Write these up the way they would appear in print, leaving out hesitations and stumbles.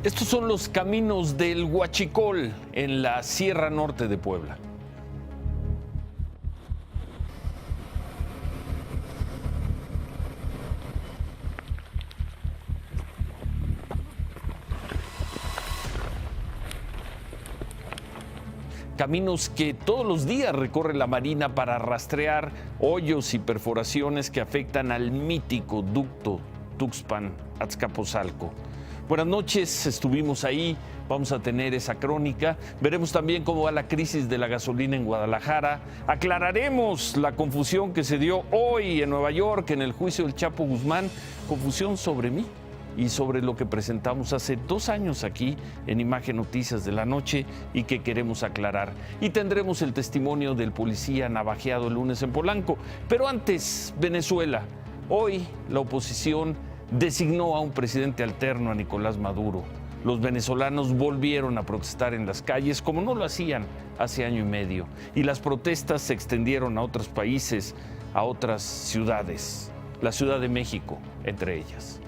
Estos son los caminos del Huachicol en la Sierra Norte de Puebla. Caminos que todos los días recorre la Marina para rastrear hoyos y perforaciones que afectan al mítico ducto Tuxpan-Azcapotzalco. Buenas noches, estuvimos ahí, vamos a tener esa crónica, veremos también cómo va la crisis de la gasolina en Guadalajara, aclararemos la confusión que se dio hoy en Nueva York en el juicio del Chapo Guzmán, confusión sobre mí y sobre lo que presentamos hace 2 años aquí en Imagen Noticias de la Noche y que queremos aclarar. Y tendremos el testimonio del policía navajeado el lunes en Polanco. Pero antes, Venezuela. Hoy la oposición designó a un presidente alterno, a Nicolás Maduro. Los venezolanos volvieron a protestar en las calles como no lo hacían hace año y medio. Y las protestas se extendieron a otros países, a otras ciudades. La Ciudad de México, entre ellas.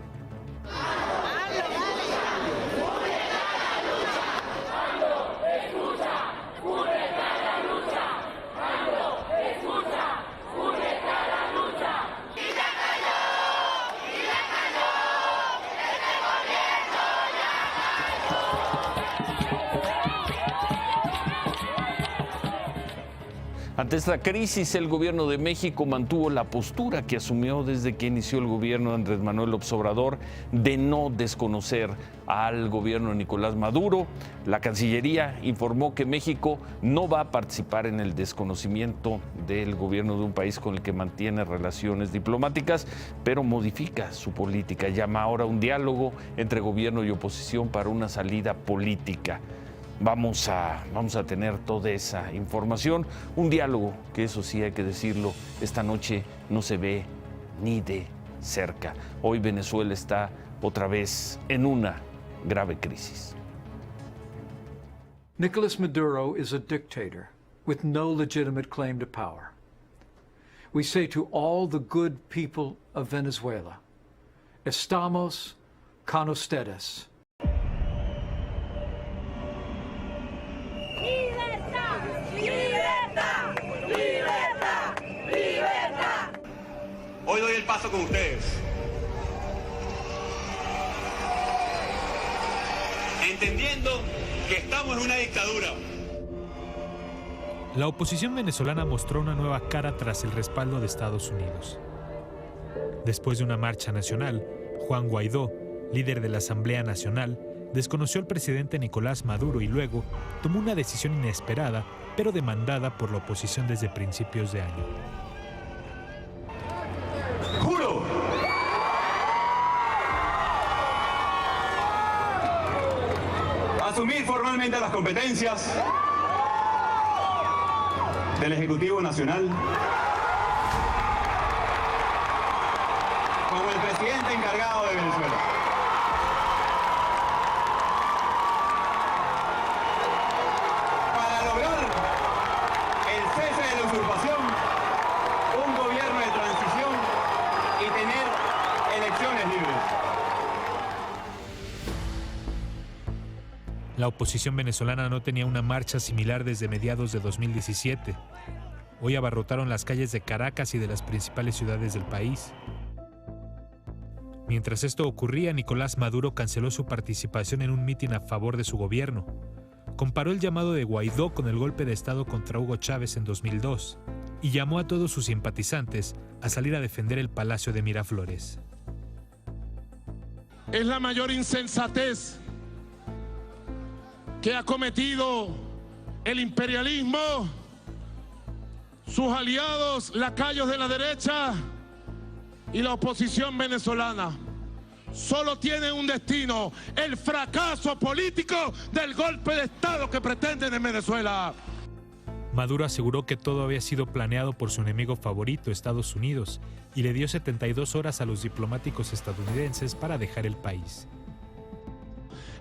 Ante esta crisis, el gobierno de México mantuvo la postura que asumió desde que inició el gobierno de Andrés Manuel López Obrador de no desconocer al gobierno de Nicolás Maduro. La Cancillería informó que México no va a participar en el desconocimiento del gobierno de un país con el que mantiene relaciones diplomáticas, pero modifica su política. Llama ahora a un diálogo entre gobierno y oposición para una salida política. Vamos a tener toda esa información, un diálogo que, eso sí hay que decirlo, esta noche no se ve ni de cerca. Hoy Venezuela está otra vez en una grave crisis. Nicolás Maduro is a dictator with no legitimate claim to power. We say to all the good people of Venezuela, estamos con ustedes. Hoy doy el paso con ustedes. Entendiendo que estamos en una dictadura. La oposición venezolana mostró una nueva cara tras el respaldo de Estados Unidos. Después de una marcha nacional, Juan Guaidó, líder de la Asamblea Nacional, desconoció al presidente Nicolás Maduro y luego tomó una decisión inesperada, pero demandada por la oposición desde principios de año. ¡Juro! Asumir formalmente las competencias del Ejecutivo Nacional como el presidente encargado de Venezuela. Para lograr el cese de la usurpación, un gobierno de transición y tener elecciones libres. La oposición venezolana no tenía una marcha similar desde mediados de 2017. Hoy abarrotaron las calles de Caracas y de las principales ciudades del país. Mientras esto ocurría, Nicolás Maduro canceló su participación en un mitin a favor de su gobierno. Comparó el llamado de Guaidó con el golpe de Estado contra Hugo Chávez en 2002 y llamó a todos sus simpatizantes a salir a defender el Palacio de Miraflores. Es la mayor insensatez que ha cometido el imperialismo, sus aliados, lacayos de la derecha y la oposición venezolana. Solo tienen un destino: el fracaso político del golpe de Estado que pretenden en Venezuela. Maduro aseguró que todo había sido planeado por su enemigo favorito, Estados Unidos, y le dio 72 horas a los diplomáticos estadounidenses para dejar el país.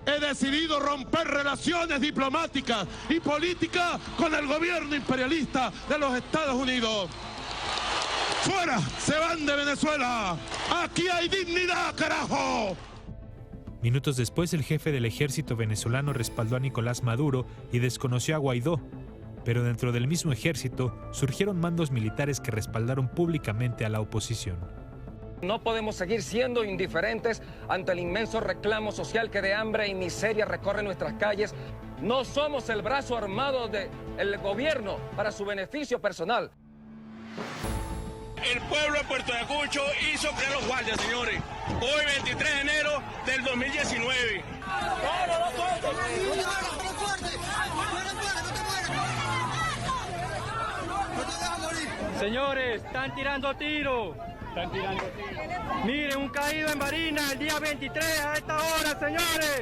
He decidido romper relaciones diplomáticas y políticas con el gobierno imperialista de los Estados Unidos. ¡Fuera! ¡Se van de Venezuela! ¡Aquí hay dignidad, carajo! Minutos después, el jefe del ejército venezolano respaldó a Nicolás Maduro y desconoció a Guaidó. Pero dentro del mismo ejército surgieron mandos militares que respaldaron públicamente a la oposición. No podemos seguir siendo indiferentes ante el inmenso reclamo social que de hambre y miseria recorre nuestras calles. No somos el brazo armado del gobierno para su beneficio personal. El pueblo de Puerto Ayacucho hizo creer los guardias, señores. Hoy, 23 de enero del 2019. Señores, están tirando tiros. Miren, un caído en Barinas el día 23 a esta hora, señores.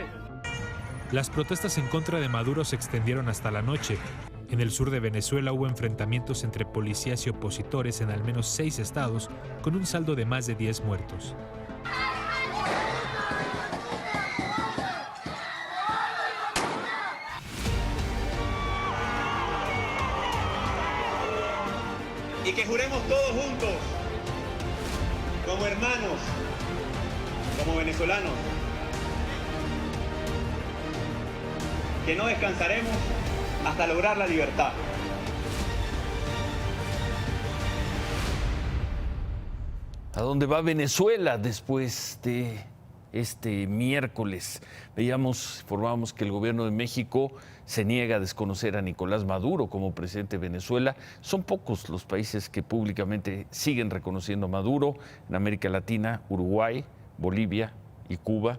Las protestas en contra de Maduro se extendieron hasta la noche. En el sur de Venezuela hubo enfrentamientos entre policías y opositores en al menos 6 estados, con un saldo de más de 10 muertos. Y que juremos todos juntos, como hermanos, como venezolanos, que no descansaremos hasta lograr la libertad. ¿A dónde va Venezuela después de este miércoles? Informábamos que el gobierno de México se niega a desconocer a Nicolás Maduro como presidente de Venezuela. Son pocos los países que públicamente siguen reconociendo a Maduro. En América Latina, Uruguay, Bolivia y Cuba.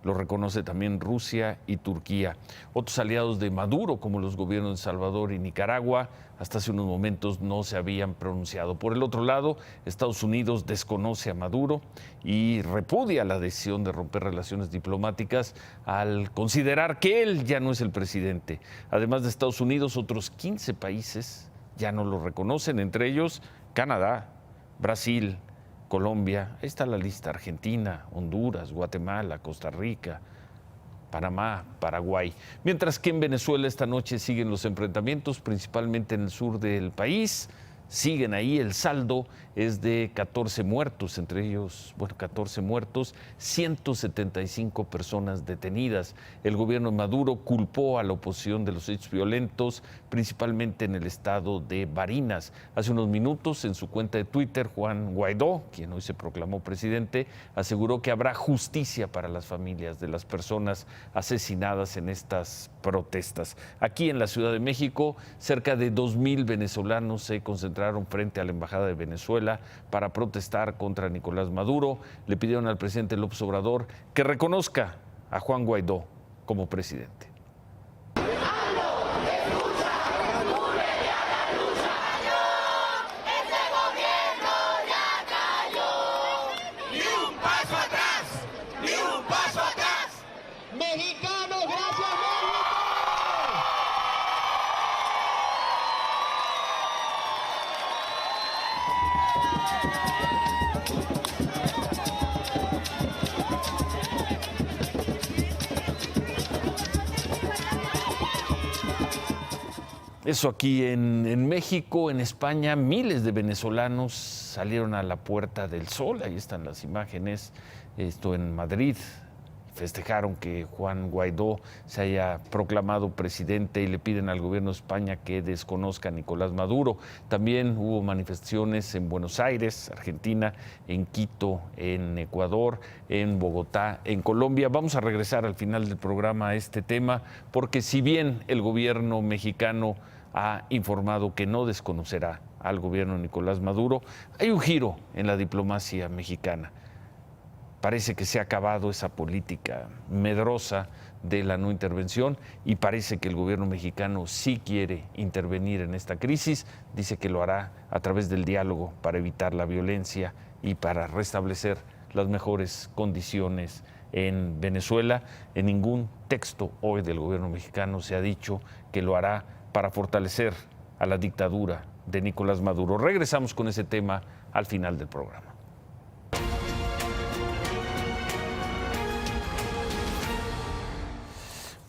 Lo reconoce también Rusia y Turquía. Otros aliados de Maduro, como los gobiernos de El Salvador y Nicaragua, hasta hace unos momentos no se habían pronunciado. Por el otro lado, Estados Unidos desconoce a Maduro y repudia la decisión de romper relaciones diplomáticas al considerar que él ya no es el presidente. Además de Estados Unidos, otros 15 países ya no lo reconocen, entre ellos Canadá, Brasil, Colombia, ahí está la lista: Argentina, Honduras, Guatemala, Costa Rica, Panamá, Paraguay. Mientras que en Venezuela esta noche siguen los enfrentamientos, principalmente en el sur del país. Siguen ahí, el saldo es de 14 muertos, entre ellos, 14 muertos, 175 personas detenidas. El gobierno de Maduro culpó a la oposición de los hechos violentos, principalmente en el estado de Barinas. Hace unos minutos, en su cuenta de Twitter, Juan Guaidó, quien hoy se proclamó presidente, aseguró que habrá justicia para las familias de las personas asesinadas en estas protestas. Aquí en la Ciudad de México, cerca de 2,000 venezolanos se concentraron frente a la Embajada de Venezuela para protestar contra Nicolás Maduro. Le pidieron al presidente López Obrador que reconozca a Juan Guaidó como presidente. Eso aquí en México. En España, miles de venezolanos salieron a la Puerta del Sol. Ahí están las imágenes. Esto en Madrid. Festejaron que Juan Guaidó se haya proclamado presidente y le piden al gobierno de España que desconozca a Nicolás Maduro. También hubo manifestaciones en Buenos Aires, Argentina, en Quito, en Ecuador, en Bogotá, en Colombia. Vamos a regresar al final del programa a este tema, porque si bien el gobierno mexicano ha informado que no desconocerá al gobierno de Nicolás Maduro, hay un giro en la diplomacia mexicana. Parece que se ha acabado esa política medrosa de la no intervención y parece que el gobierno mexicano sí quiere intervenir en esta crisis. Dice que lo hará a través del diálogo para evitar la violencia y para restablecer las mejores condiciones en Venezuela. En ningún texto hoy del gobierno mexicano se ha dicho que lo hará para fortalecer a la dictadura de Nicolás Maduro. Regresamos con ese tema al final del programa.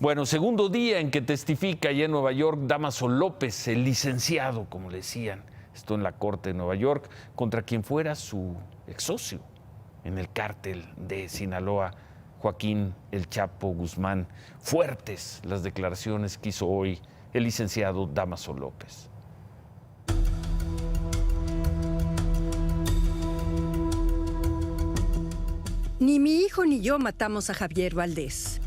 Bueno, segundo día en que testifica allá en Nueva York Dámaso López, el licenciado, como le decían, esto en la Corte de Nueva York, contra quien fuera su ex socio en el cártel de Sinaloa, Joaquín El Chapo Guzmán. Fuertes las declaraciones que hizo hoy el licenciado Dámaso López. Ni mi hijo ni yo matamos a Javier Valdés.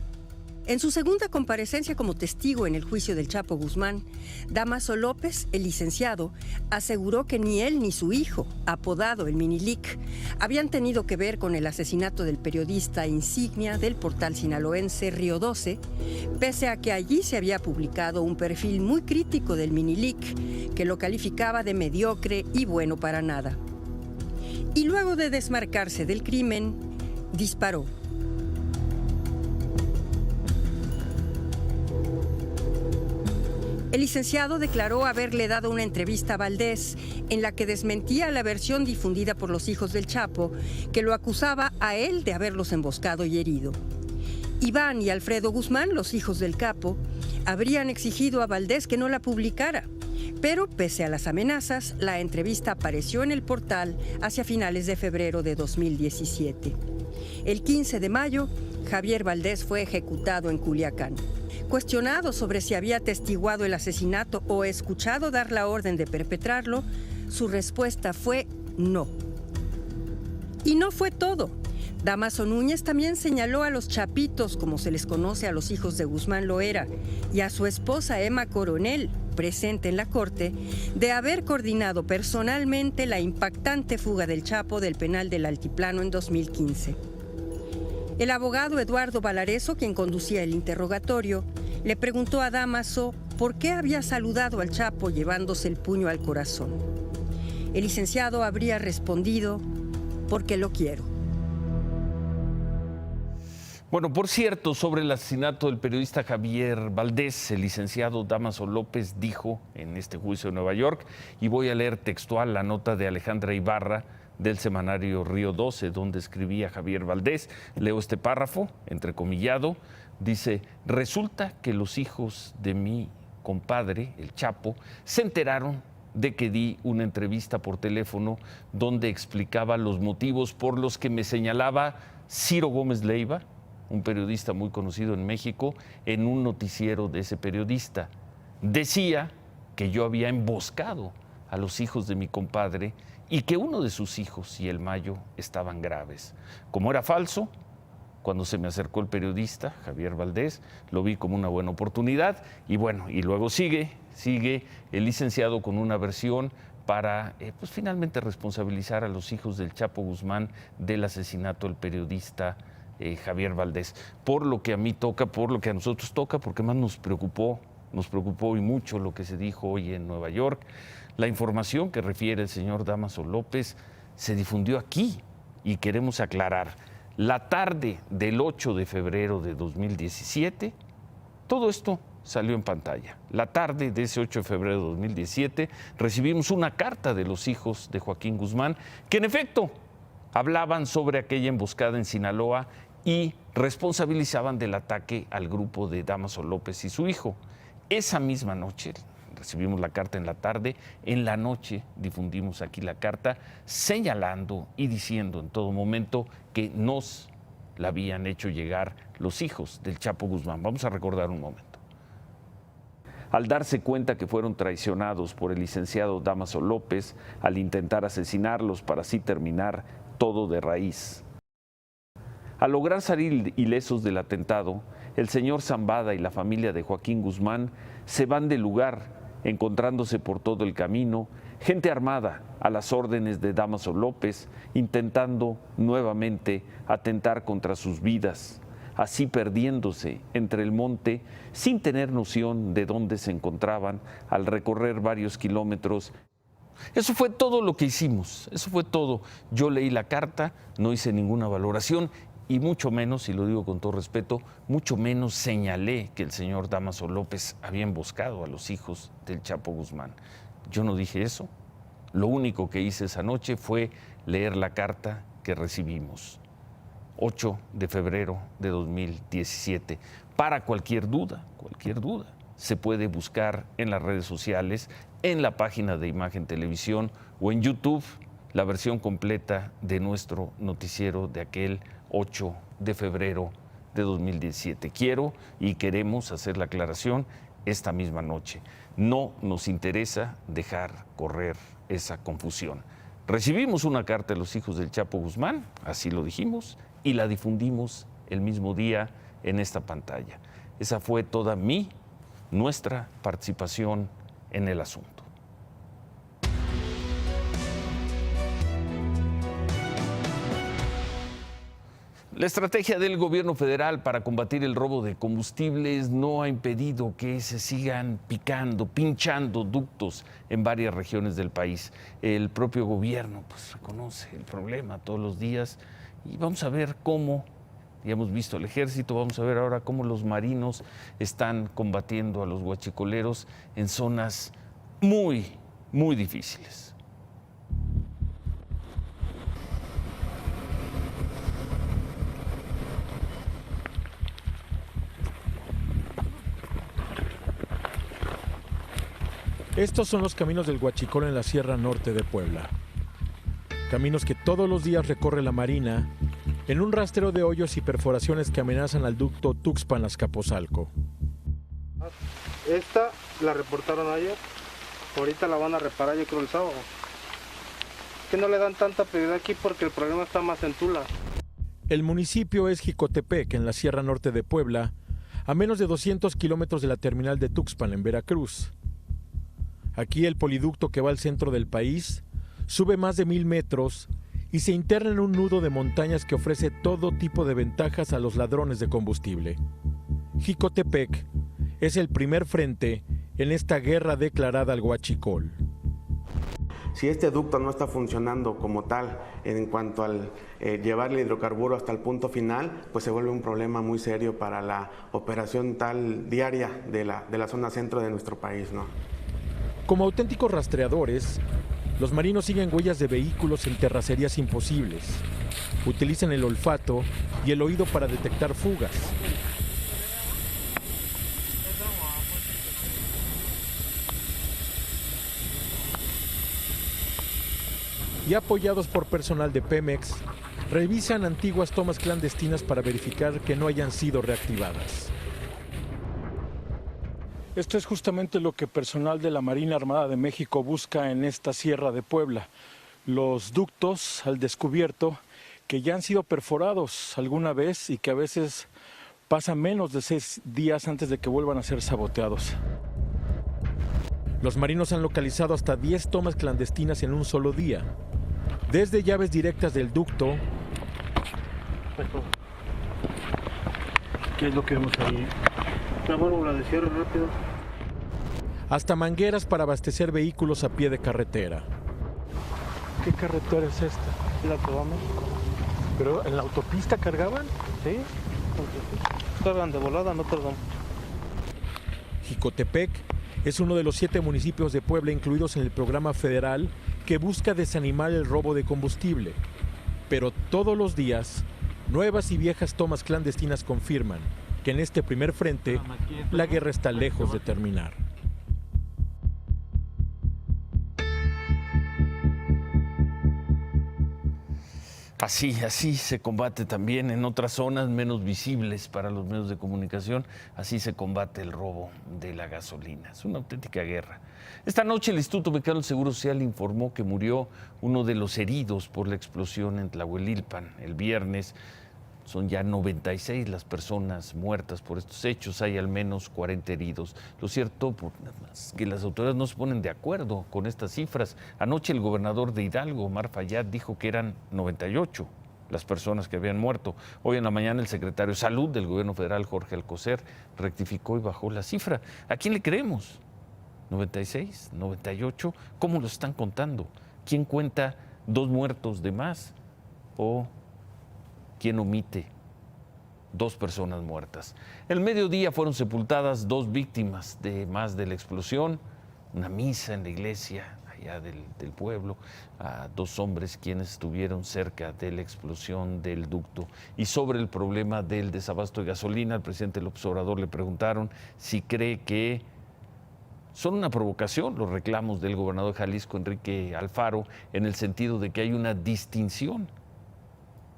En su segunda comparecencia como testigo en el juicio del Chapo Guzmán, Dámaso López, el licenciado, aseguró que ni él ni su hijo, apodado el Minilic, habían tenido que ver con el asesinato del periodista insignia del portal sinaloense Río 12, pese a que allí se había publicado un perfil muy crítico del Minilic que lo calificaba de mediocre y bueno para nada. Y luego de desmarcarse del crimen, disparó. El licenciado declaró haberle dado una entrevista a Valdés en la que desmentía la versión difundida por los hijos del Chapo, que lo acusaba a él de haberlos emboscado y herido. Iván y Alfredo Guzmán, los hijos del capo, habrían exigido a Valdés que no la publicara, pero pese a las amenazas, la entrevista apareció en el portal hacia finales de febrero de 2017. El 15 de mayo, Javier Valdés fue ejecutado en Culiacán. Cuestionado sobre si había atestiguado el asesinato o escuchado dar la orden de perpetrarlo, su respuesta fue no. Y no fue todo. Dámaso Núñez también señaló a los chapitos, como se les conoce a los hijos de Guzmán Loera, y a su esposa Emma Coronel, presente en la corte, de haber coordinado personalmente la impactante fuga del Chapo del penal del Altiplano en 2015. El abogado Eduardo Valareso, quien conducía el interrogatorio, le preguntó a Dámaso por qué había saludado al Chapo llevándose el puño al corazón. El licenciado habría respondido, porque lo quiero. Bueno, por cierto, sobre el asesinato del periodista Javier Valdés, el licenciado Dámaso López dijo en este juicio de Nueva York, y voy a leer textual la nota de Alejandra Ibarra del semanario Río 12, donde escribía Javier Valdés. Leo este párrafo, entrecomillado, dice: resulta que los hijos de mi compadre, el Chapo, se enteraron de que di una entrevista por teléfono donde explicaba los motivos por los que me señalaba Ciro Gómez Leiva, un periodista muy conocido en México, en un noticiero de ese periodista. Decía que yo había emboscado a los hijos de mi compadre y que uno de sus hijos y el Mayo estaban graves. Como era falso, cuando se me acercó el periodista, Javier Valdés, lo vi como una buena oportunidad y bueno, y luego sigue el licenciado con una versión para pues finalmente responsabilizar a los hijos del Chapo Guzmán del asesinato del periodista Javier Valdés. Por lo que a mí toca, por lo que a nosotros toca, porque más nos preocupó y mucho lo que se dijo hoy en Nueva York. La información que refiere el señor Dámaso López se difundió aquí y queremos aclarar. La tarde del 8 de febrero de 2017, todo esto salió en pantalla. La tarde de ese 8 de febrero de 2017 recibimos una carta de los hijos de Joaquín Guzmán que en efecto hablaban sobre aquella emboscada en Sinaloa y responsabilizaban del ataque al grupo de Dámaso López y su hijo. Esa misma noche, recibimos la carta en la tarde, en la noche difundimos aquí la carta señalando y diciendo en todo momento que nos la habían hecho llegar los hijos del Chapo Guzmán. Vamos a recordar un momento. Al darse cuenta que fueron traicionados por el licenciado Dámaso López al intentar asesinarlos para así terminar todo de raíz. Al lograr salir ilesos del atentado, el señor Zambada y la familia de Joaquín Guzmán se van del lugar, encontrándose por todo el camino gente armada a las órdenes de Dámaso López, intentando nuevamente atentar contra sus vidas, así perdiéndose entre el monte sin tener noción de dónde se encontraban al recorrer varios kilómetros. Eso fue todo lo que hicimos, eso fue todo. Yo leí la carta, no hice ninguna valoración y mucho menos, y lo digo con todo respeto, mucho menos señalé que el señor Dámaso López había emboscado a los hijos del Chapo Guzmán. Yo no dije eso. Lo único que hice esa noche fue leer la carta que recibimos. 8 de febrero de 2017. Para cualquier duda, se puede buscar en las redes sociales, en la página de Imagen Televisión o en YouTube, la versión completa de nuestro noticiero de aquel 8 de febrero de 2017. Quiero y queremos hacer la aclaración esta misma noche. No nos interesa dejar correr esa confusión. Recibimos una carta de los hijos del Chapo Guzmán, así lo dijimos, y la difundimos el mismo día en esta pantalla. Esa fue toda nuestra participación en el asunto. La estrategia del gobierno federal para combatir el robo de combustibles no ha impedido que se sigan pinchando ductos en varias regiones del país. El propio gobierno reconoce el problema todos los días y vamos a ver cómo, ya hemos visto el ejército, vamos a ver ahora cómo los marinos están combatiendo a los huachicoleros en zonas muy, muy difíciles. Estos son los caminos del Huachicol en la Sierra Norte de Puebla. Caminos que todos los días recorre la Marina en un rastreo de hoyos y perforaciones que amenazan al ducto Tuxpan-Azcapotzalco. Esta la reportaron ayer, ahorita la van a reparar yo creo el sábado. Que no le dan tanta prioridad aquí porque el problema está más en Tula. El municipio es Jicotepec, en la Sierra Norte de Puebla, a menos de 200 kilómetros de la terminal de Tuxpan, en Veracruz. Aquí el poliducto que va al centro del país sube más de 1000 metros y se interna en un nudo de montañas que ofrece todo tipo de ventajas a los ladrones de combustible. Jicotepec es el primer frente en esta guerra declarada al huachicol. Si este ducto no está funcionando como tal en cuanto al llevar el hidrocarburo hasta el punto final, pues se vuelve un problema muy serio para la operación tal diaria de la zona centro de nuestro país, ¿no? Como auténticos rastreadores, los marinos siguen huellas de vehículos en terracerías imposibles. Utilizan el olfato y el oído para detectar fugas. Y apoyados por personal de Pemex, revisan antiguas tomas clandestinas para verificar que no hayan sido reactivadas. Esto es justamente lo que personal de la Marina Armada de México busca en esta Sierra de Puebla. Los ductos al descubierto que ya han sido perforados alguna vez y que a veces pasan menos de 6 días antes de que vuelvan a ser saboteados. Los marinos han localizado hasta 10 tomas clandestinas en un solo día. Desde llaves directas del ducto. ¿Qué es lo que vemos ahí? Una válvula de cierre rápido. Hasta mangueras para abastecer vehículos a pie de carretera. ¿Qué carretera es esta? La que va a México. ¿Pero en la autopista cargaban? Sí. Cargan de volada, no tardan. Jicotepec es uno de los 7 municipios de Puebla incluidos en el programa federal que busca desanimar el robo de combustible. Pero todos los días, nuevas y viejas tomas clandestinas confirman que en este primer frente la guerra está lejos de terminar. Así se combate también en otras zonas menos visibles para los medios de comunicación, así se combate el robo de la gasolina. Es una auténtica guerra. Esta noche el Instituto Mexicano del Seguro Social informó que murió uno de los heridos por la explosión en Tlahuelilpan el viernes. Son ya 96 las personas muertas por estos hechos, hay al menos 40 heridos. Lo cierto es que las autoridades no se ponen de acuerdo con estas cifras. Anoche el gobernador de Hidalgo, Omar Fayad, dijo que eran 98 las personas que habían muerto. Hoy en la mañana el secretario de Salud del gobierno federal, Jorge Alcocer, rectificó y bajó la cifra. ¿A quién le creemos? ¿96? ¿98? ¿Cómo lo están contando? ¿Quién cuenta 2 muertos de más? ¿O quién omite 2 personas muertas? El mediodía fueron sepultadas 2 víctimas de la explosión, una misa en la iglesia allá del pueblo, a 2 hombres quienes estuvieron cerca de la explosión del ducto. Y sobre el problema del desabasto de gasolina, al presidente López Obrador le preguntaron si cree que son una provocación los reclamos del gobernador de Jalisco, Enrique Alfaro, en el sentido de que hay una distinción,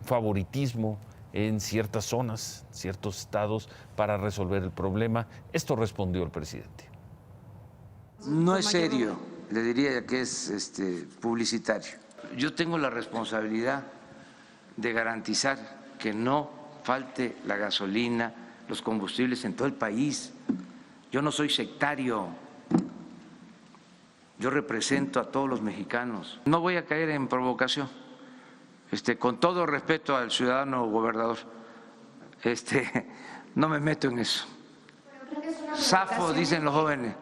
favoritismo en ciertas zonas, ciertos estados, para resolver el problema. Esto respondió el presidente. No es serio, le diría que es publicitario. Yo tengo la responsabilidad de garantizar que no falte la gasolina, los combustibles en todo el país. Yo no soy sectario, yo represento a todos los mexicanos. No voy a caer en provocación, con todo respeto al ciudadano gobernador, no me meto en eso. Zafo, dicen los jóvenes.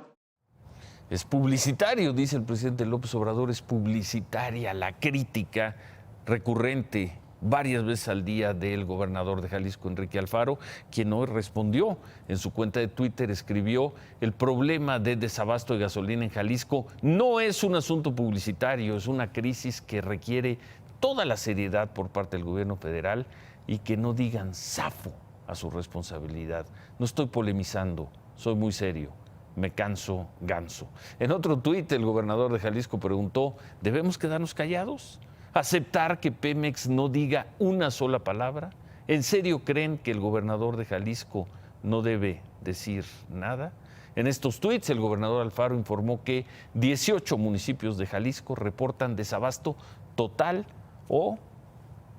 Es publicitario, dice el presidente López Obrador, es publicitaria la crítica recurrente varias veces al día del gobernador de Jalisco, Enrique Alfaro, quien hoy respondió en su cuenta de Twitter, escribió: el problema de desabasto de gasolina en Jalisco no es un asunto publicitario, es una crisis que requiere toda la seriedad por parte del gobierno federal y que no digan zafo a su responsabilidad. No estoy polemizando, soy muy serio. Me canso ganso. En otro tuit, el gobernador de Jalisco preguntó: ¿debemos quedarnos callados? ¿Aceptar que Pemex no diga una sola palabra? ¿En serio creen que el gobernador de Jalisco no debe decir nada? En estos tuits, el gobernador Alfaro informó que 18 municipios de Jalisco reportan desabasto total o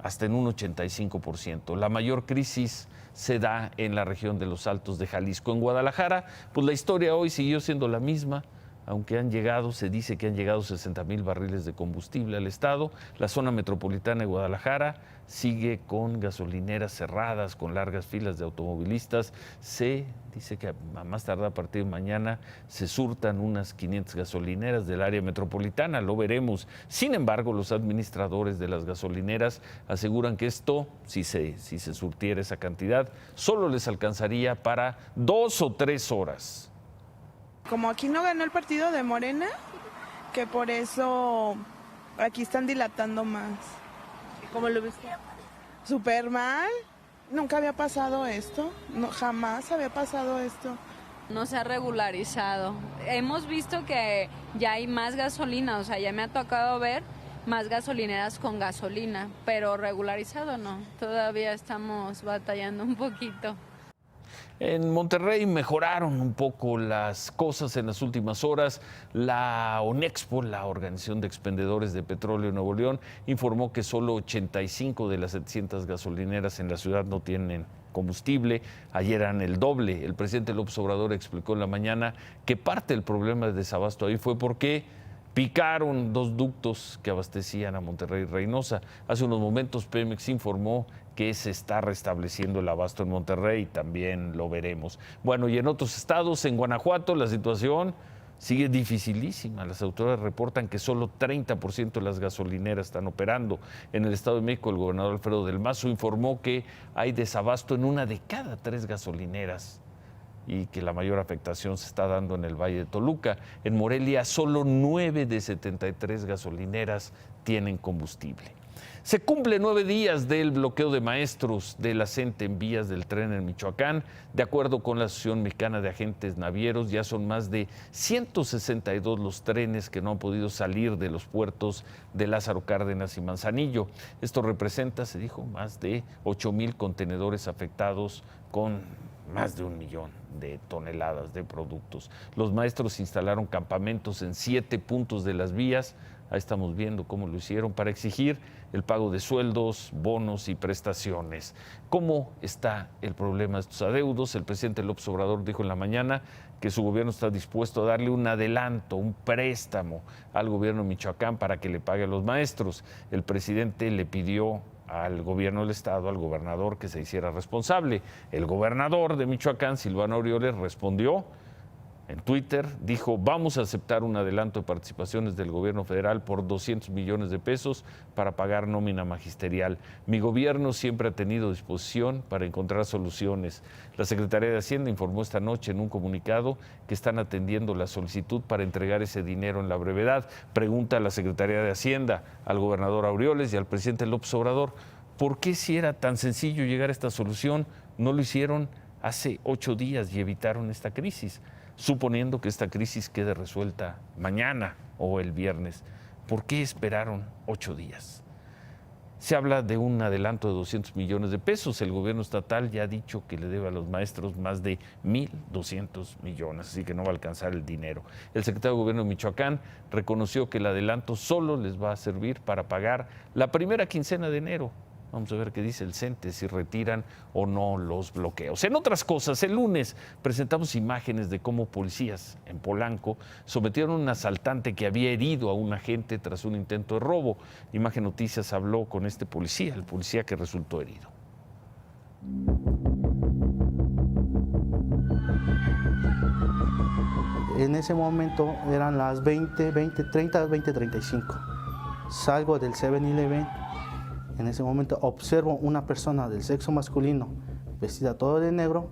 hasta en un 85%. La mayor crisis se da en la región de los Altos de Jalisco. En Guadalajara, pues la historia hoy siguió siendo la misma, aunque se dice que han llegado 60,000 barriles de combustible al estado. La zona metropolitana de Guadalajara sigue con gasolineras cerradas, con largas filas de automovilistas. Se dice que a más tardar a partir de mañana se surtan unas 500 gasolineras del área metropolitana, lo veremos. Sin embargo, los administradores de las gasolineras aseguran que esto, si se surtiera esa cantidad, solo les alcanzaría para 2 o 3 horas. Como aquí no ganó el partido de Morena, que por eso aquí están dilatando más. ¿Cómo lo viste? Súper mal. Nunca había pasado esto. No, jamás había pasado esto. No se ha regularizado. Hemos visto que ya hay más gasolina, o sea, ya me ha tocado ver más gasolineras con gasolina, pero regularizado no. Todavía estamos batallando un poquito. En Monterrey mejoraron un poco las cosas en las últimas horas. La ONEXPO, la Organización de Expendedores de Petróleo de Nuevo León, informó que solo 85 de las 700 gasolineras en la ciudad no tienen combustible. Ayer eran el doble. El presidente López Obrador explicó en la mañana que parte del problema de desabasto ahí fue porque picaron 2 ductos que abastecían a Monterrey y Reynosa. Hace unos momentos Pemex informó que se está restableciendo el abasto en Monterrey, también lo veremos. Bueno, y en otros estados, en Guanajuato, la situación sigue dificilísima. Las autoridades reportan que solo 30% de las gasolineras están operando. En el Estado de México, el gobernador Alfredo del Mazo informó que hay desabasto en 1 de cada 3 gasolineras y que la mayor afectación se está dando en el Valle de Toluca. En Morelia, solo 9 de 73 gasolineras tienen combustible. Se cumplen 9 días del bloqueo de maestros de la CENTE en vías del tren en Michoacán. De acuerdo con la Asociación Mexicana de Agentes Navieros, ya son más de 162 los trenes que no han podido salir de los puertos de Lázaro Cárdenas y Manzanillo. Esto representa, se dijo, más de 8,000 contenedores afectados con más de 1 millón de toneladas de productos. Los maestros instalaron campamentos en 7 puntos de las vías. Ahí estamos viendo cómo lo hicieron para exigir el pago de sueldos, bonos y prestaciones. ¿Cómo está el problema de estos adeudos? El presidente López Obrador dijo en la mañana que su gobierno está dispuesto a darle un adelanto, un préstamo al gobierno de Michoacán para que le pague a los maestros. El presidente le pidió al gobierno del estado, al gobernador, que se hiciera responsable. El gobernador de Michoacán, Silvano Aureoles, respondió en Twitter, dijo: vamos a aceptar un adelanto de participaciones del gobierno federal por 200 millones de pesos para pagar nómina magisterial. Mi gobierno siempre ha tenido disposición para encontrar soluciones. La Secretaría de Hacienda informó esta noche en un comunicado que están atendiendo la solicitud para entregar ese dinero en la brevedad. Pregunta a la Secretaría de Hacienda, al gobernador Aureoles y al presidente López Obrador: ¿por qué, si era tan sencillo llegar a esta solución, no lo hicieron hace 8 días y evitaron esta crisis? Suponiendo que esta crisis quede resuelta mañana o el viernes, ¿por qué esperaron 8 días? Se habla de un adelanto de 200 millones de pesos. El gobierno estatal ya ha dicho que le debe a los maestros más de 1.200 millones, así que no va a alcanzar el dinero. El secretario de Gobierno de Michoacán reconoció que el adelanto solo les va a servir para pagar la primera quincena de enero. Vamos a ver qué dice el CENTE, si retiran o no los bloqueos. En otras cosas, el lunes presentamos imágenes de cómo policías en Polanco sometieron a un asaltante que había herido a un agente tras un intento de robo. Imagen Noticias habló con este policía, el policía que resultó herido. En ese momento eran las 20:35. Salgo del 7-Eleven. En ese momento observo una persona del sexo masculino vestida todo de negro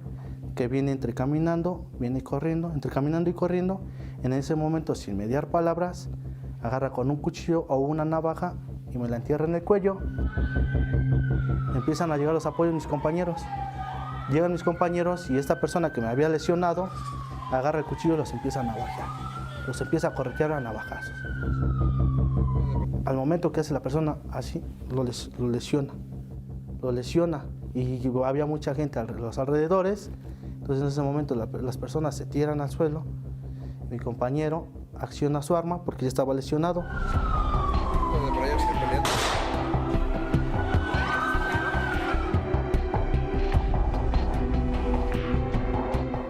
que viene caminando y corriendo. En ese momento, sin mediar palabras, agarra con un cuchillo o una navaja y me la entierra en el cuello. Empiezan a llegar los apoyos de mis compañeros. Llegan mis compañeros y esta persona que me había lesionado agarra el cuchillo y los empieza a navajear. Los empieza a corretear a navajazos. Al momento que hace la persona así, lo lesiona y había mucha gente a los alrededores. Entonces en ese momento las personas se tiran al suelo, mi compañero acciona su arma porque ya estaba lesionado.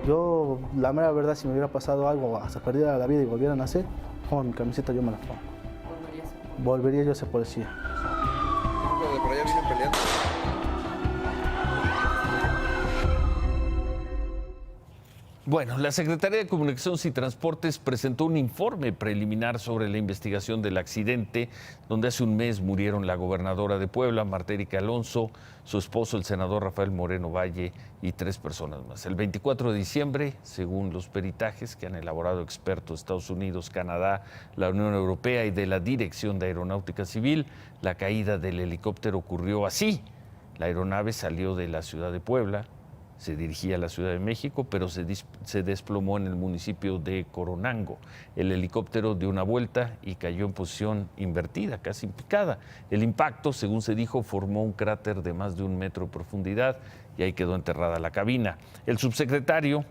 Yo, la mera verdad, si me hubiera pasado algo, hasta perdiera la vida y volviera a nacer, con mi camiseta yo me la pongo. Volvería yo a ser policía. ¿De por allá vienen peleando? Bueno, la Secretaría de Comunicaciones y Transportes presentó un informe preliminar sobre la investigación del accidente donde hace un mes murieron la gobernadora de Puebla, Marta Erika Alonso, su esposo, el senador Rafael Moreno Valle, y 3 personas más. El 24 de diciembre, según los peritajes que han elaborado expertos de Estados Unidos, Canadá, la Unión Europea y de la Dirección de Aeronáutica Civil, la caída del helicóptero ocurrió así. La aeronave salió de la ciudad de Puebla, se dirigía a la Ciudad de México, pero se desplomó en el municipio de Coronango. El helicóptero dio una vuelta y cayó en posición invertida, casi en picada. El impacto, según se dijo, formó un cráter de más de 1 metro de profundidad y ahí quedó enterrada la cabina. El subsecretario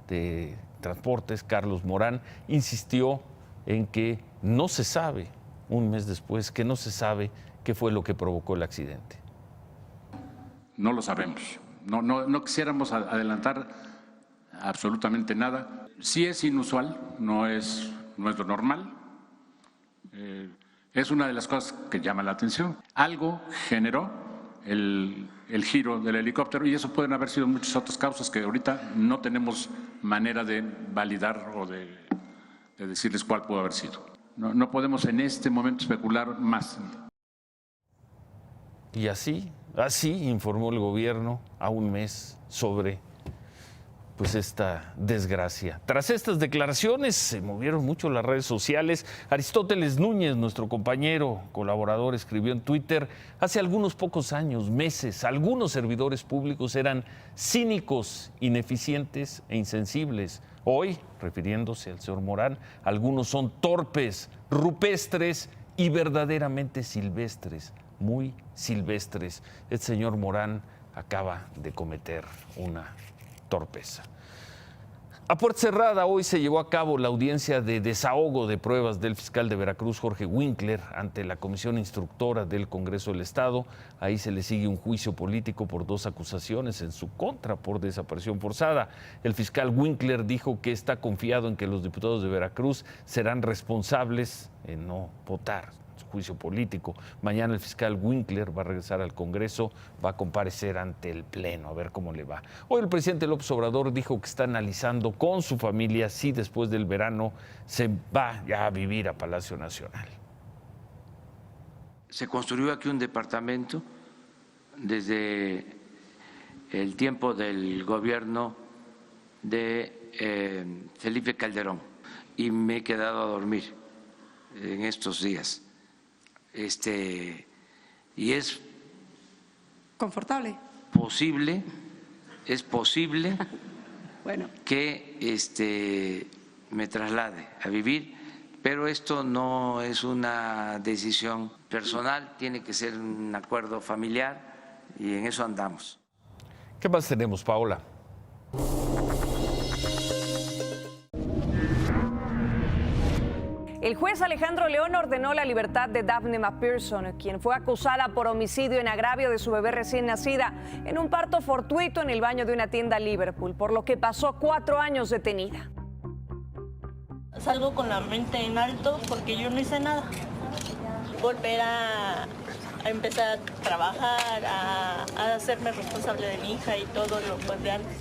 de Transportes, Carlos Morán, insistió en que no se sabe, un mes después, que no se sabe qué fue lo que provocó el accidente. No lo sabemos. No quisiéramos adelantar absolutamente nada. Sí es inusual, no es lo normal. Es una de las cosas que llama la atención. Algo generó el giro del helicóptero y eso pueden haber sido muchas otras causas que ahorita no tenemos manera de validar o de decirles cuál pudo haber sido. No podemos en este momento especular más. Y así informó el gobierno a un mes sobre esta desgracia. Tras estas declaraciones se movieron mucho las redes sociales. Aristóteles Núñez, nuestro compañero, colaborador, escribió en Twitter: hace algunos pocos años, meses, algunos servidores públicos eran cínicos, ineficientes e insensibles. Hoy, refiriéndose al señor Morán, algunos son torpes, rupestres y verdaderamente silvestres. Muy silvestres. El señor Morán acaba de cometer una torpeza. A puerta cerrada hoy se llevó a cabo la audiencia de desahogo de pruebas del fiscal de Veracruz, Jorge Winkler, ante la Comisión Instructora del Congreso del Estado. Ahí se le sigue un juicio político por 2 acusaciones en su contra por desaparición forzada. El fiscal Winkler dijo que está confiado en que los diputados de Veracruz serán responsables en no votar juicio político. Mañana el fiscal Winkler va a regresar al Congreso, va a comparecer ante el Pleno, a ver cómo le va. Hoy el presidente López Obrador dijo que está analizando con su familia si después del verano se va ya a vivir a Palacio Nacional. Se construyó aquí un departamento desde el tiempo del gobierno de Felipe Calderón y me he quedado a dormir en estos días. Y es confortable. Es posible bueno, que me traslade a vivir, Pero esto no es una decisión personal, tiene que ser un acuerdo familiar y en eso andamos. ¿Qué más tenemos, Paola? El juez Alejandro León ordenó la libertad de Daphne McPherson, quien fue acusada por homicidio en agravio de su bebé recién nacida en un parto fortuito en el baño de una tienda en Liverpool, por lo que pasó 4 años detenida. Salgo con la mente en alto porque yo no hice nada. Volver a empezar a trabajar, a hacerme responsable de mi hija y todo lo de antes.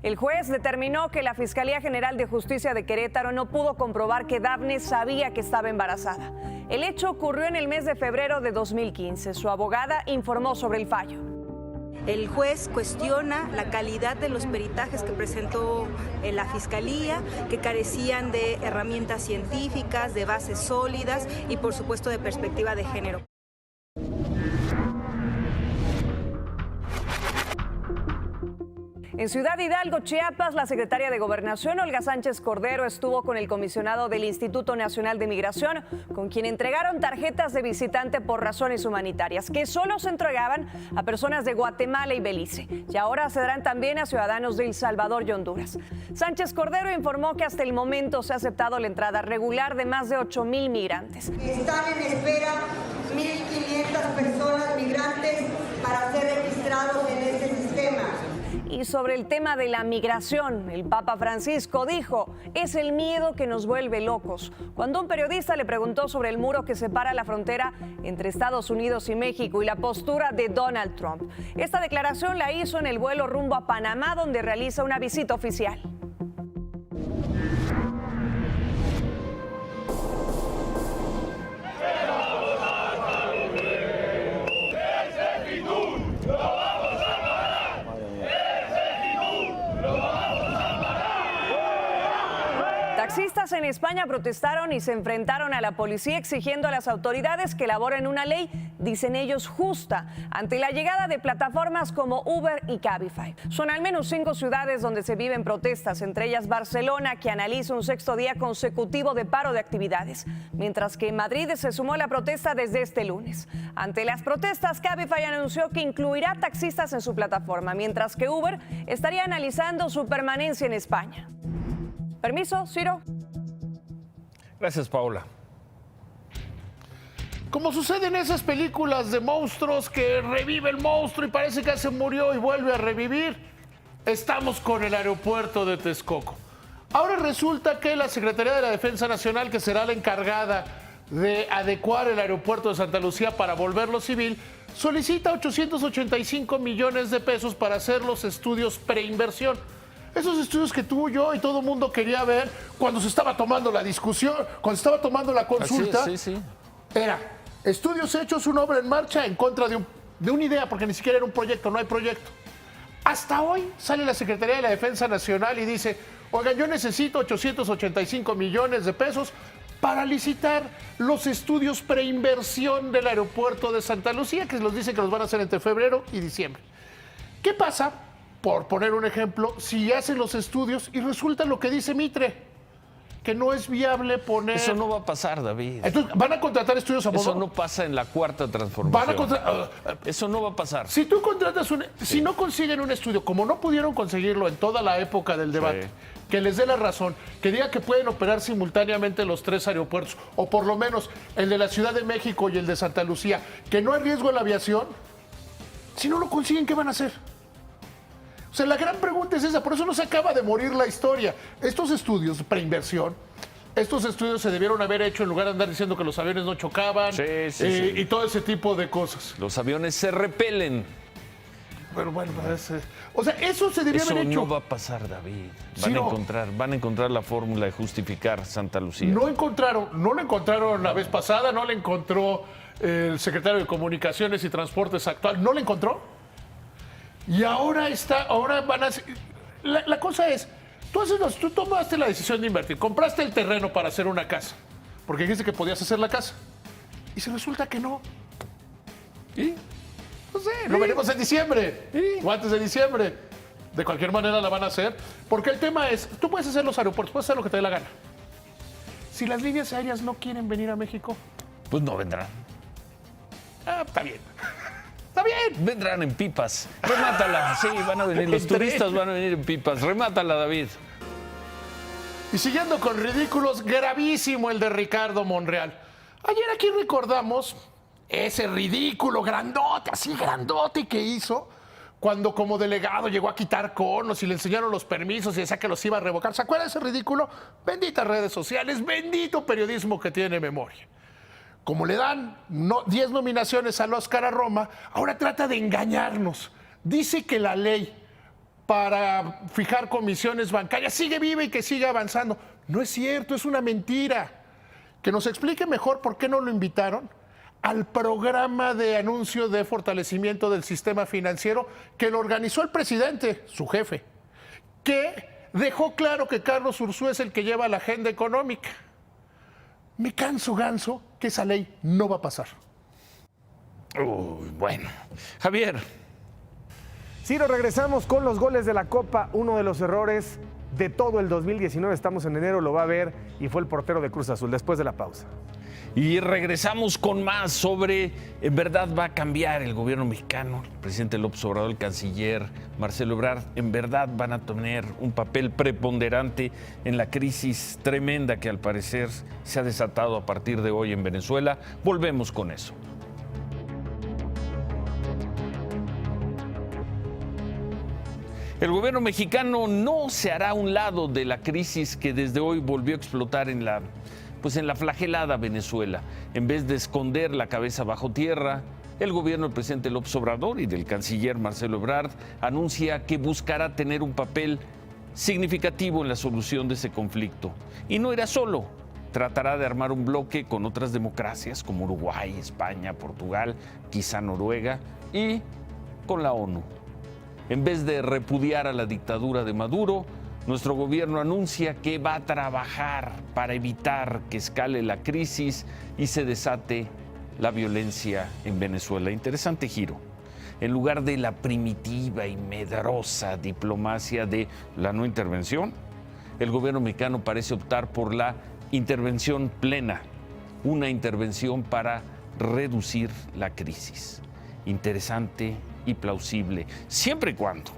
El juez determinó que la Fiscalía General de Justicia de Querétaro no pudo comprobar que Daphne sabía que estaba embarazada. El hecho ocurrió en el mes de febrero de 2015. Su abogada informó sobre el fallo. El juez cuestiona la calidad de los peritajes que presentó la Fiscalía, que carecían de herramientas científicas, de bases sólidas y, por supuesto, de perspectiva de género. En Ciudad Hidalgo, Chiapas, la secretaria de Gobernación, Olga Sánchez Cordero, estuvo con el comisionado del Instituto Nacional de Migración, con quien entregaron tarjetas de visitante por razones humanitarias, que solo se entregaban a personas de Guatemala y Belice, y ahora se darán también a ciudadanos de El Salvador y Honduras. Sánchez Cordero informó que hasta el momento se ha aceptado la entrada regular de más de 8,000 migrantes. Están en espera 1.500 personas migrantes para ser registrados en este sistema. Y sobre el tema de la migración, el Papa Francisco dijo, es el miedo que nos vuelve locos. Cuando un periodista le preguntó sobre el muro que separa la frontera entre Estados Unidos y México y la postura de Donald Trump. Esta declaración la hizo en el vuelo rumbo a Panamá, donde realiza una visita oficial. Taxistas en España protestaron y se enfrentaron a la policía exigiendo a las autoridades que elaboren una ley, dicen ellos, justa, ante la llegada de plataformas como Uber y Cabify. Son al menos 5 ciudades donde se viven protestas, entre ellas Barcelona, que analiza un 6º día consecutivo de paro de actividades, mientras que en Madrid se sumó a la protesta desde este lunes. Ante las protestas, Cabify anunció que incluirá taxistas en su plataforma, mientras que Uber estaría analizando su permanencia en España. Permiso, Ciro. Gracias, Paola. Como sucede en esas películas de monstruos que revive el monstruo y parece que se murió y vuelve a revivir, estamos con el aeropuerto de Texcoco. Ahora resulta que la Secretaría de la Defensa Nacional, que será la encargada de adecuar el aeropuerto de Santa Lucía para volverlo civil, solicita 885 millones de pesos para hacer los estudios preinversión. Esos estudios que tú, yo y todo el mundo quería ver cuando se estaba tomando la discusión, cuando se estaba tomando la consulta. Así es, sí. Era estudios hechos, una obra en marcha en contra de una idea, porque ni siquiera era un proyecto, no hay proyecto. Hasta hoy sale la Secretaría de la Defensa Nacional y dice, oigan, yo necesito 885 millones de pesos para licitar los estudios preinversión del aeropuerto de Santa Lucía, que los dicen que los van a hacer entre febrero y diciembre. ¿Qué pasa? Por poner un ejemplo, si hacen los estudios y resulta lo que dice Mitre, que no es viable poner... Eso no va a pasar, David. Entonces, ¿van a contratar estudios a modo? Eso no pasa en la cuarta transformación. Eso no va a pasar. Si tú contratas si no consiguen un estudio, como no pudieron conseguirlo en toda la época del debate, que les dé la razón, que diga que pueden operar simultáneamente los 3 aeropuertos, o por lo menos el de la Ciudad de México y el de Santa Lucía, que no hay riesgo en la aviación, si no lo consiguen, ¿qué van a hacer? O sea, la gran pregunta es esa, por eso no se acaba de morir la historia. Estos estudios, preinversión, estos estudios se debieron haber hecho en lugar de andar diciendo que los aviones no chocaban y todo ese tipo de cosas. Los aviones se repelen. Pero bueno, o sea, eso se debió haber hecho. Eso no va a pasar, David. Van a encontrar la fórmula de justificar Santa Lucía. No lo encontraron la vez pasada, no le encontró el secretario de Comunicaciones y Transportes actual, no le encontró. Y ahora van a... La cosa es, tú tomaste la decisión de invertir, compraste el terreno para hacer una casa, porque dijiste que podías hacer la casa, y se resulta que no. ¿Y? No sé, lo veremos en diciembre, o antes de diciembre. De cualquier manera la van a hacer, porque el tema es, tú puedes hacer los aeropuertos, puedes hacer lo que te dé la gana. Si las líneas aéreas no quieren venir a México, Pues no vendrán. Está bien. Está bien. Vendrán en pipas. Remátala. Sí, van a venir. Los turistas van a venir en pipas. Remátala, David. Y siguiendo con ridículos, gravísimo el de Ricardo Monreal. Ayer aquí recordamos ese ridículo grandote, así grandote que hizo cuando como delegado llegó a quitar conos y le enseñaron los permisos y decía que los iba a revocar. ¿Se acuerdan de ese ridículo? Benditas redes sociales, bendito periodismo que tiene memoria. Como le dan 10 nominaciones al Oscar a Roma, ahora trata de engañarnos. Dice que la ley para fijar comisiones bancarias sigue viva y que sigue avanzando. No es cierto, es una mentira. Que nos explique mejor por qué no lo invitaron al programa de anuncio de fortalecimiento del sistema financiero que lo organizó el presidente, su jefe, que dejó claro que Carlos Ursúa es el que lleva la agenda económica. Me canso ganso que esa ley no va a pasar. Bueno, Javier. Ciro, regresamos con los goles de la Copa. Uno de los errores de todo el 2019, estamos en enero, lo va a ver, y fue el portero de Cruz Azul, después de la pausa. Y regresamos con más sobre, en verdad va a cambiar el gobierno mexicano. El presidente López Obrador, el canciller Marcelo Ebrard, en verdad van a tener un papel preponderante en la crisis tremenda que al parecer se ha desatado a partir de hoy en Venezuela. Volvemos con eso. El gobierno mexicano no se hará a un lado de la crisis que desde hoy volvió a explotar en la flagelada Venezuela. En vez de esconder la cabeza bajo tierra, el gobierno del presidente López Obrador y del canciller Marcelo Ebrard anuncia que buscará tener un papel significativo en la solución de ese conflicto. Y no irá solo, tratará de armar un bloque con otras democracias como Uruguay, España, Portugal, quizá Noruega y con la ONU. En vez de repudiar a la dictadura de Maduro, nuestro gobierno anuncia que va a trabajar para evitar que escale la crisis y se desate la violencia en Venezuela. Interesante giro. En lugar de la primitiva y medrosa diplomacia de la no intervención, el gobierno mexicano parece optar por la intervención plena, una intervención para reducir la crisis. Interesante y plausible, siempre y cuando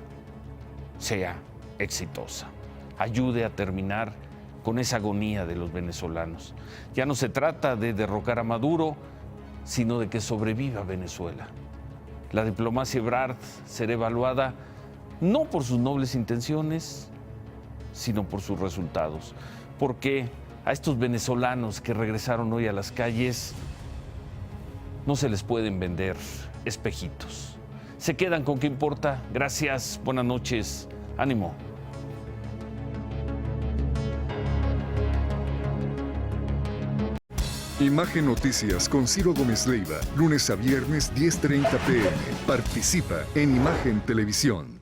sea exitosa. Ayude a terminar con esa agonía de los venezolanos. Ya no se trata de derrocar a Maduro, sino de que sobreviva Venezuela. La diplomacia Ebrard será evaluada no por sus nobles intenciones, sino por sus resultados. Porque a estos venezolanos que regresaron hoy a las calles no se les pueden vender espejitos. Se quedan con qué importa. Gracias, buenas noches, ánimo. Imagen Noticias con Ciro Gómez Leiva, lunes a viernes 10:30 p.m. Participa en Imagen Televisión.